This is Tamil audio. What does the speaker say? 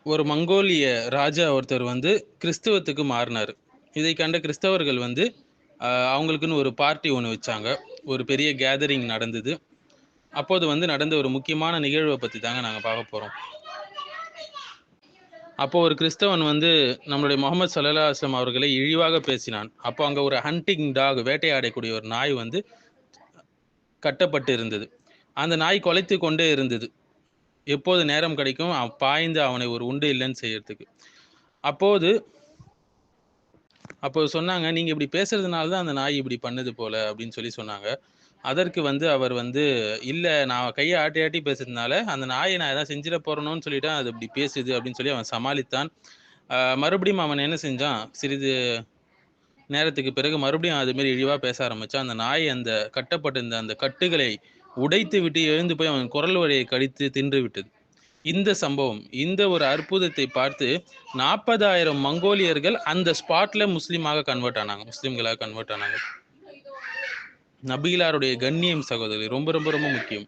ஒரு மங்கோலிய ராஜா ஒருத்தர் வந்து கிறிஸ்துவத்துக்கு மாறினார். இதை கண்ட கிறிஸ்தவர்கள் வந்து அவங்களுக்குன்னு ஒரு பார்ட்டி ஒன்று வச்சாங்க. ஒரு பெரிய கேதரிங் நடந்தது. அப்போது வந்து நடந்த ஒரு முக்கியமான நிகழ்வை பற்றி தாங்க நாங்கள் பார்க்க போகிறோம். அப்போ ஒரு கிறிஸ்தவன் வந்து நம்மளுடைய முகமது சல்லல்லாஹு அலைஹி வஸல்லம் அவர்களை இழிவாக பேசினான். அப்போ அங்கே ஒரு ஹண்டிங் டாக், வேட்டையாடக்கூடிய ஒரு நாய் வந்து கட்டப்பட்டு இருந்தது. அந்த நாய் கொலைத்து கொண்டே இருந்தது. எப்போது நேரம் கிடைக்கும் பாய்ந்து அவனை ஒரு உண்டு இல்லைன்னு செய்யறதுக்கு. அப்போது அப்போ சொன்னாங்க, நீங்க இப்படி பேசுறதுனால தான் அந்த நாய் இப்படி பண்ணுது போல அப்படின்னு சொன்னாங்க. அதற்கு வந்து அவர் வந்து, இல்ல நான் கையை ஆட்டி ஆட்டி பேசுறதுனால அந்த நாயை நான் ஏதாவது செஞ்சிட போறணும்னு சொல்லிட்டு அது இப்படி பேசுது அப்படின்னு சொல்லி அவன் சமாளித்தான். மறுபடியும் அவன் என்ன செஞ்சான், சிறிது நேரத்துக்கு பிறகு மறுபடியும் அது மாதிரி இழிவா பேச ஆரம்பிச்சான். அந்த நாய் அந்த கட்டப்பட்டிருந்த அந்த கட்டுகளை உடைத்து விட்டு எழுந்து போய் அவன் குரல் வழியை கடித்து தின்று விட்டது. இந்த சம்பவம், இந்த ஒரு அற்புதத்தை பார்த்து 40,000 மங்கோலியர்கள் அந்த ஸ்பாட்ல முஸ்லீமாக கன்வெர்ட் ஆனாங்க, முஸ்லீம்களாக கன்வெர்ட் ஆனாங்க. நபிகளாருடைய கண்ணியம் சகோதரி ரொம்ப ரொம்ப ரொம்ப முக்கியம்.